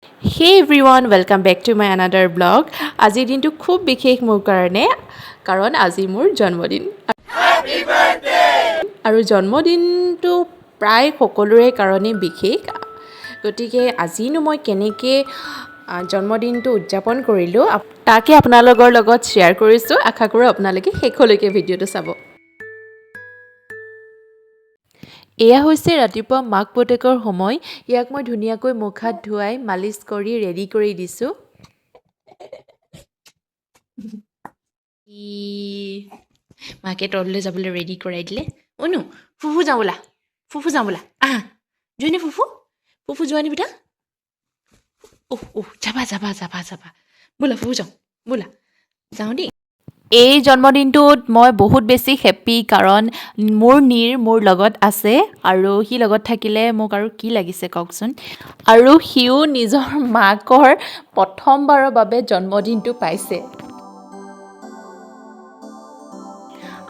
Hey everyone, welcome back to my another vlog. আজিৰ দিনটো খুব বিশেষ মোৰ কাৰণে কাৰণ আজি মোৰ জন্মদিন। আৰু জন্মদিনটো প্ৰায় সকলোৰে কাৰণে বিশেষ। গতিকে আজিনো মই কেনেকৈ জন্মদিনটো উদযাপন কৰিলোঁ তাকে আপোনালোকৰ লগত শ্বেয়াৰ কৰিছোঁ। আশা কৰোঁ আপোনালোকে শেষলৈকে ভিডিঅ'টো চাব। এয়া হৈছে ৰাতিপুৱা মাক পুতেকৰ সময়। ইয়াক মই ধুনীয়াকৈ মুখ হাত ধুৱাই মালিচ কৰি ৰেডি কৰি দিছোঁ। মাকে তললৈ যাবলৈ ৰেডি কৰাই দিলে। অ'নো ফুফু যাওঁ বোলা, ফুফু যাওঁ বোলা, আহা যোৱানে ফুফু, ফুফু যোৱানে বেটা, যাবা যাবা যাবা যাবা, বোলা ফুফু যাওঁ, বোলা যাওঁ দেই। এই জন্মদিনটোত মই বহুত বেছি হেপ্পী কাৰণ মোৰ মোৰ লগত আছে আৰু সি লগত থাকিলে মোক আৰু কি লাগিছে কওকচোন। আৰু সিও নিজৰ মাকৰ প্ৰথমবাৰৰ বাবে জন্মদিনটো পাইছে।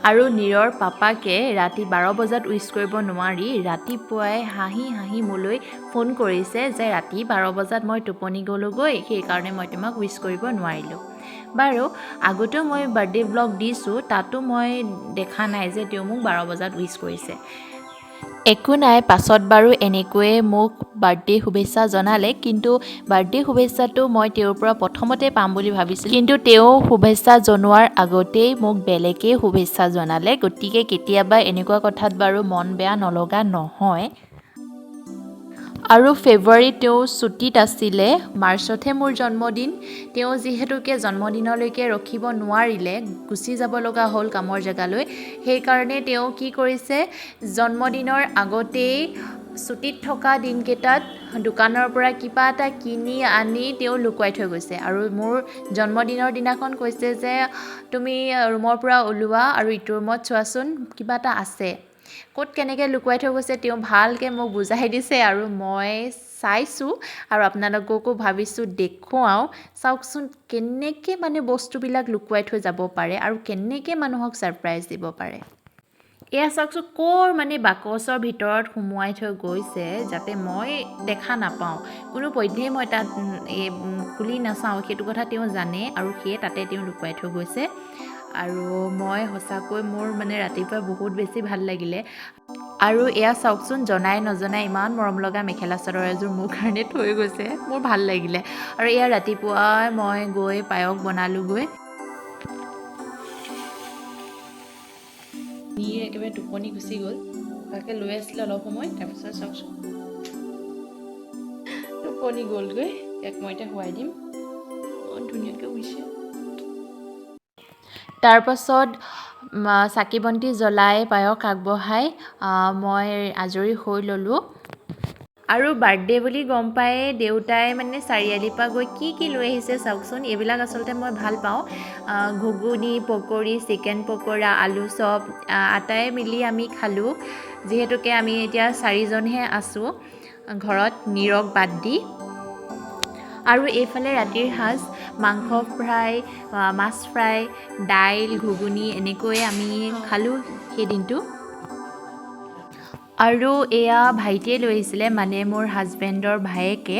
আৰু নীৰৰ পাপাকে ৰাতি 12 বজাত উইচ কৰিব নোৱাৰি ৰাতিপুৱাই হাঁহি হাঁহি মোলৈ ফোন কৰিছে যে ৰাতি 12 বজাত মই টোপনি গ'লোগৈ, সেইকাৰণে মই তোমাক উইচ কৰিব নোৱাৰিলোঁ। বাৰু আগতেও মই বাৰ্থডে ব্লগ দিছোঁ, তাতো মই দেখা নাই যে তেওঁ মোক 12 বজাত উইচ কৰিছে। একো নাই, পাছত বাৰু এনেকৈয়ে মোক বাৰ্থডে শুভেচ্ছা জনালে, কিন্তু বাৰ্থডে শুভেচ্ছাটো মই তেওঁৰ পৰা প্ৰথমতে পাম বুলি ভাবিছিলোঁ, কিন্তু তেওঁ শুভেচ্ছা জনোৱাৰ আগতেই মোক বেলেগেই শুভেচ্ছা জনালে। গতিকে কেতিয়াবা এনেকুৱা কথাত বাৰু মন বেয়া নলগা নহয়। আৰু ফেব্ৰুৱাৰীত তেওঁ ছুটীত আছিলে, মাৰ্চতহে মোৰ জন্মদিন। তেওঁ যিহেতুকে জন্মদিনলৈকে ৰখিব নোৱাৰিলে, গুচি যাব লগা হ'ল কামৰ জেগালৈ, সেইকাৰণে তেওঁ কি কৰিছে, জন্মদিনৰ আগতেই ছুটীত থকা দিনকেইটাত দোকানৰ পৰা কিবা এটা কিনি আনি তেওঁ লুকুৱাই থৈ গৈছে। আৰু মোৰ জন্মদিনৰ দিনাখন কৈছে যে তুমি ৰুমৰ পৰা ওলোৱা আৰু ইটো ৰুমত চোৱাচোন কিবা এটা আছে। ক'ত কেনেকৈ লুকুৱাই থৈ গৈছে তেওঁ ভালকৈ মোক বুজাই দিছে আৰু মই চাইছোঁ আৰু আপোনালোককো ভাবিছোঁ দেখুৱাওঁ। চাওকচোন কেনেকৈ মানে বস্তুবিলাক লুকুৱাই থৈ যাব পাৰে আৰু কেনেকৈ মানুহক ছাৰপ্ৰাইজ দিব পাৰে। এয়া চাওকচোন ক'ৰ মানে বাকচৰ ভিতৰত সুমুৱাই থৈ গৈছে যাতে মই দেখা নাপাওঁ। কোনোপধ্যেই মই তাত খুলি নাচাওঁ, সেইটো কথা তেওঁ জানে আৰু সেয়ে তাতে তেওঁ লুকুৱাই থৈ গৈছে। আৰু মই সঁচাকৈ মোৰ মানে ৰাতিপুৱা বহুত বেছি ভাল লাগিলে। আৰু এয়া চাওকচোন জনাই নজনাই ইমান মৰম লগা মেখেলা চাদৰ এযোৰ মোৰ কাৰণে থৈ গৈছে, মোৰ ভাল লাগিলে। আৰু এয়া ৰাতিপুৱাই মই গৈ পায়স বনালোঁগৈ। নীৰ একেবাৰে টোপনি গুচি গ'ল, তাকে লৈ আছিলে অলপ সময়, তাৰপিছত চাওকচোন টোপনি গ'লগৈ। ইয়াক মই এতিয়া শুৱাই দিম, ধুনীয়াকৈ শুইছে। তাৰপাছত চাকি বন্তি জ্বলাই পায়স আগবঢ়াই মই আজৰি হৈ ল'লোঁ। আৰু বাৰ্থডে বুলি গম পায়ে দেউতাই মানে চাৰিআলিৰ পৰা গৈ কি লৈ আহিছে চাওকচোন। এইবিলাক আচলতে মই ভাল পাওঁ, ঘুগুনি, পকৰি, চিকেন পকৰা, আলু চপ আটাই মিলি আমি খালোঁ। যিহেতুকে আমি এতিয়া 4জনহে আছোঁ ঘৰত, নীৰক বাদ দি। আৰু এইফালে ৰাতিৰ সাজ মাংস ফ্ৰাই, মাছ ফ্ৰাই, দাইল, ঘুগুনি এনেকৈয়ে আমি খালোঁ সেই দিনটো। আৰু এয়া ভাইটিয়ে লৈ আহিছিলে, মানে মোৰ হাজবেণ্ডৰ ভায়েকে।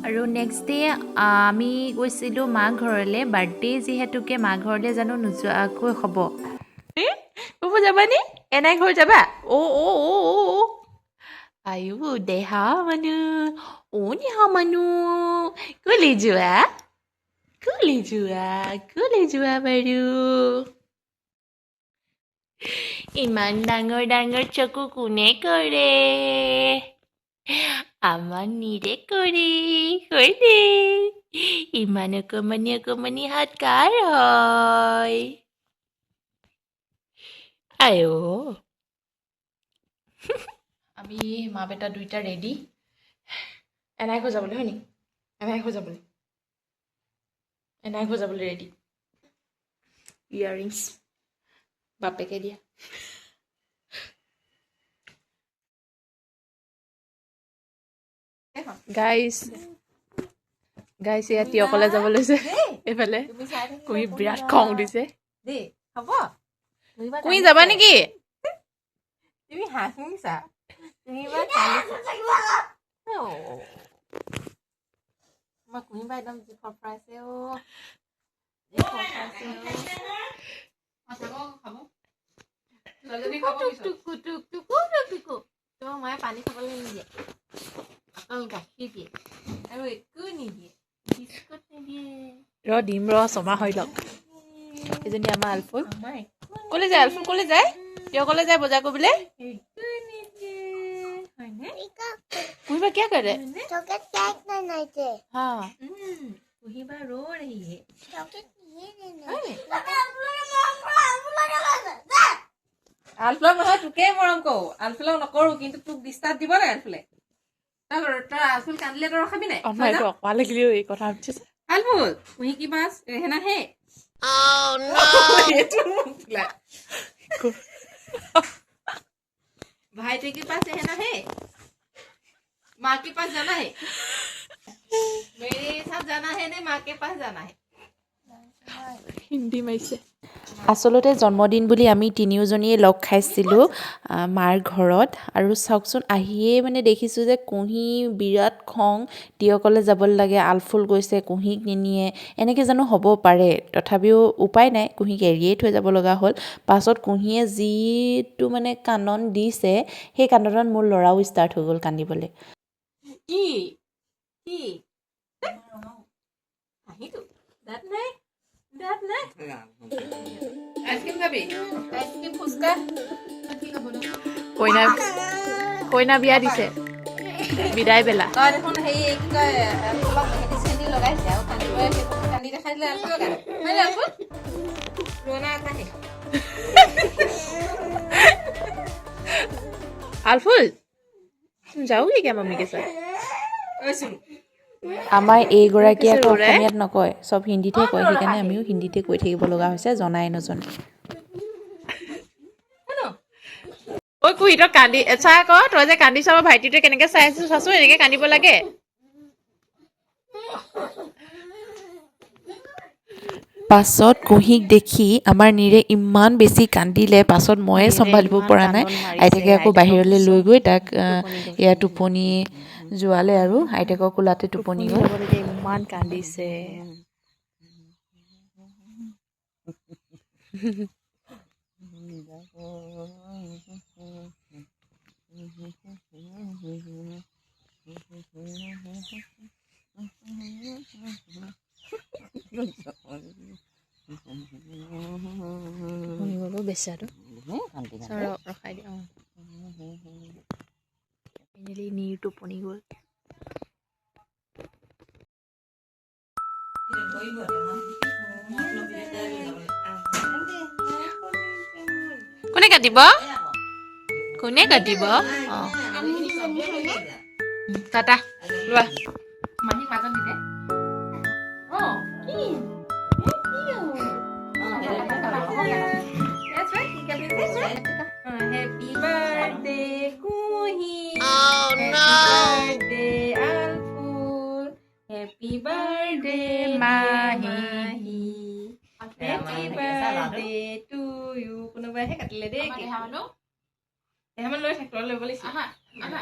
আৰু নেক্সট ডে আমি গৈছিলোঁ মা ঘৰলৈ, বাৰ্থডে যিহেতুকে মা ঘৰলৈ জানো নোযোৱাকৈ হ'ব। ক'ব যাবানে? এনাই ঘৰ যাবা? আয়ো দেহা মানুহ, দেহা মানুহ, ক'লৈ যোৱা? ক'লৈ যোৱা বাৰু? ইমান ডাঙৰ ডাঙৰ চকু কোনে কৰে? আমাৰ নীৰে কৰে, হয়নে? ইমান অকমানি অকমানি হাত কাৰ হয়? আয়ো আমি মা বেটা দুইটা ৰেডি এনাই ঘৰ যাবলৈ, হয় নি? এনাই ঘৰ যাবলৈ ৰেডি। ইয়াৰিংছ বাপেকে দিয়া। গাইজ এয়া তিয়কলে যাব লৈছে। এইফালে কুঁহি বিৰাট খং উঠিছে। কুঁহি যাবা নেকি? তুমি হাঁহিছা, তুমি আমাৰ কুহিবা একদম যি ফৰফৰাইছে অ যি ফৰফৰাইছে তো মায়ে পানী খাবলৈ নিদিয়ে অকল গাখীৰ দিয়ে আৰু একো নিদিয়ে বিস্কুট নিদিয়ে দিম ছমাহ হৈ লওক এজনী আমাৰ আলফুল ক'লে যায় আলফুল ক'লে যায় কিয় ক'লে যায় বজাৰ কৰিবলৈ कुहिबा क्या कर रहे चॉकलेट केक नहीं थे हाँ कुहिबा रो रही है चॉकलेट ये नहीं আলফুলক নহয় তোকেই মৰম কৰো আলফুলক নকৰো কিন্তু তোক ডিষ্টাৰ্ব দিব নাই আলফুলে তই আলফুল কান্দিলে তই ৰখাবি নাই আমাৰ এইটো অকৱা লাগিলেও এই কথা উঠিছে আলফুল কুহি কি বাছ ৰেহেনা হে भाई के पास है ना है माँ के पास जाना है मेरे साथ जाना है ना माँ के पास जाना है হিন্দী মাৰিছে আচলতে জন্মদিন বুলি আমি তিনিওজনীয়ে লগ খাইছিলোঁ মাৰ ঘৰত আৰু চাওকচোন আহিয়ে মানে দেখিছোঁ যে কুঁহি বিৰাট খং টিয়কলে যাবলৈ লাগে আলফুল গৈছে কুঁহিক নিনিয়ে এনেকৈ জানো হ'ব পাৰে তথাপিও উপায় নাই কুঁহিক এৰিয়েই থৈ যাব লগা হ'ল পাছত কুঁহিয়ে যিটো মানে কান্দন দিছে সেই কান্দনত মোৰ ল'ৰাও ষ্টাৰ্ট হৈ গ'ল কান্দিবলৈ কি কি আহিতো দাঁত নাই দাঁত নাই আইসক্রিম খাবি আইসক্রিম ফুচকা কি খাব না কইনা বিয়া দিছে বিদায় বেলা তই দেখোন হেৰি কি কয় অলপ মেহেদি চেহেদি লগাইছে আৰু কান্দি দেখাই দিলে আলফুল কান্দে আলফুল ৰোনা এটা হে আলফুল तुम जाओगी क्या मम्मी के साथ ঐ শুন আমাৰ এইগৰাকী আকৌ অসমীয়াত নকয় চব হিন্দীতে কয় সেইকাৰণে আমিও হিন্দীতে কৈ থাকিব লগা হৈছে জনাই নজনে ঐ কুহি তই কান্দি চা আকৌ তই যে কান্দি চাব ভাইটিটোৱে কেনেকৈ চাই আছো চাচোন এনেকৈ কান্দিব লাগে পাছত কুহিক দেখি আমাৰ নীৰে ইমান বেছি কান্দিলে পাছত ময়ে চম্ভালিব পৰা নাই আইতাকে আকৌ বাহিৰলৈ লৈ গৈ তাক এয়া টোপনি যোৱালে আৰু আইতাকৰ কোলাতে টোপনি গ'ল ইমান কান্দিছে বেচাৰো ৰখাই দিয়া নীৰ টোপনি গ'ল কোনে কাটিব কোনে কাটিব টাটা লোৱা মাহী মাজত দিলে অ কি Happy birthday, Kuhi. Oh no. Happy birthday, Alful. Happy birthday, Mahi. Happy birthday to you. কোনোবাই হে কাটিলে দেই কি হামানো এহামান লৈ থাক লৈ বলিছ আহা আহা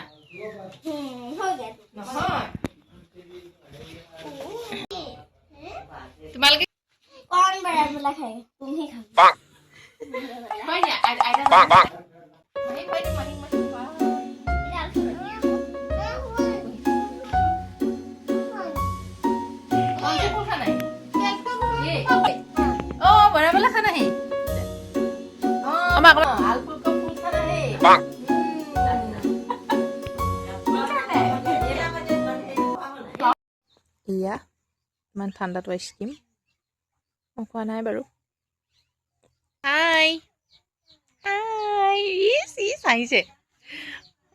হৈ গেল নহয় তোমালোকে कौन बड़ा वाला खाए तुम ही खाओ হয় না আইডা মাহি মাহি মাহি মাহি कौन से फूल खाना है ये ओ बड़ा वाला खाना है आलफुल का फूल खाना है ইয়া ইমান ঠাণ্ডাটো আইচক্ৰীম মই খোৱা নাই বাৰু হাই হাই ইছ ইছ আহিছে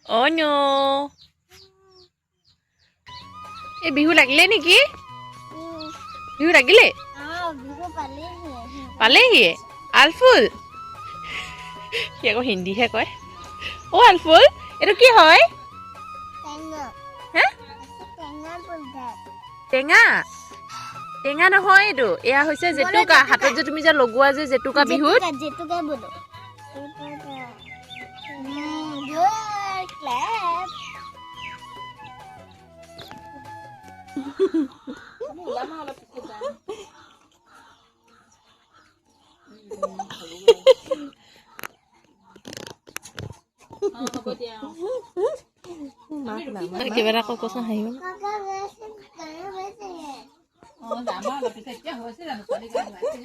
অ' ন এই বিহু লাগিলে নেকি বিহু লাগিলে পালেহি আলফুল সি আকৌ হিন্দীহে কয় অ' আলফুল এইটো কি হয় টেঙা টেঙা নহয় এইটো এয়া হৈছে জেতুকা হাতত যে তুমি যে লগোৱা যে জেতুকা বিহুত জেতুকা বলো গুড ক্লাপ ওলাম অলপ পিছত যাম হ'ব দিয়া কিবা এটা কচোন হাঁহিব কাকা গৈছে কাকা গৈছে যাম অলপ পিছত এতিয়া হৈছে জানো ছোৱালী গা ধুৱাইছে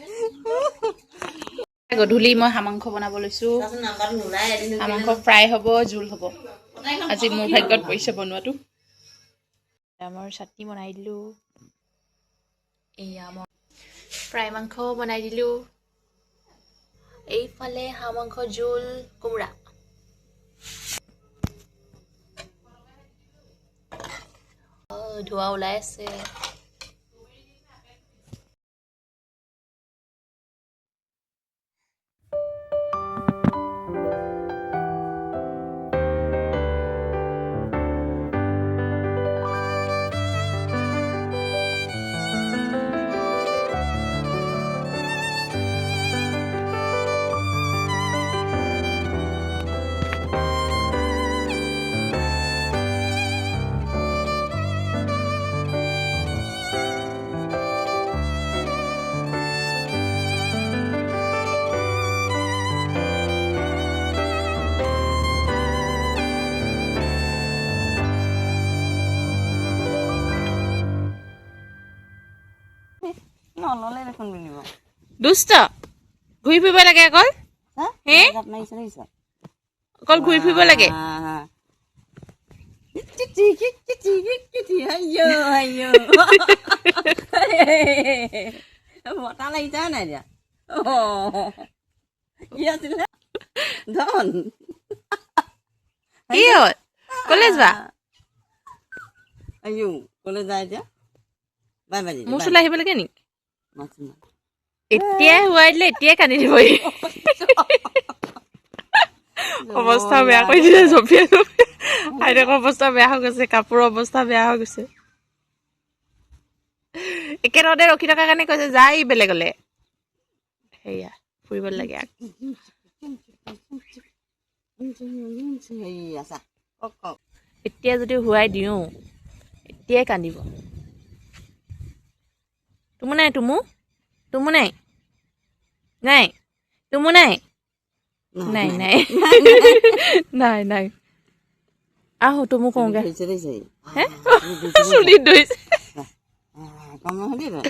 গধূলি মই হাঁহ মাংস বনাব লৈছোঁ হাঁহ মাংস ফ্ৰাই হ'ব জোল হ'ব আজি মোৰ ভাগ্যত পৰিছে বনোৱাটো মই চাটনি বনাই দিলোঁ এয়া মই ফ্ৰাই মাংস বনাই দিলোঁ এইফালে হাঁহ মাংস জোল কোমোৰা ধোঁৱা ওলাই আছে নললে দেখোন মিলিব দুষ্ট ঘূৰি ফুৰিব লাগে অকল হে অকল ঘূৰি ফুৰিব লাগে বতাহ লাগিছে নাই এতিয়া কি আছিলে ধন কি হ'ল কলেজ যোৱা আয়ো কলে যায় এতিয়া বাই বাজি মোৰ চোলা আহিব লাগে নেকি এতিয়াই শুৱাই দিলে এতিয়াই কান্দি দিবহি অৱস্থা বেয়া কৰি দিলে জপিয়াই আইতাকৰ অৱস্থা বেয়া হৈ গৈছে কাপোৰৰ অৱস্থা বেয়া হৈ গৈছে একেলগতে ৰখি থকাৰ কাৰণে কৈছে যাই বেলেগলে সেয়া ফুৰিব লাগে আছা কওক কওক এতিয়া যদি শুৱাই দিওঁ এতিয়াই কান্দিব তুমু নাই তুমু তুমু নাই নাই তুমু নাই নাই নাই নাই নাই আহো তুমু কওঁগে ধৰিছে চুলিত ধৰিছে কম নহ'লে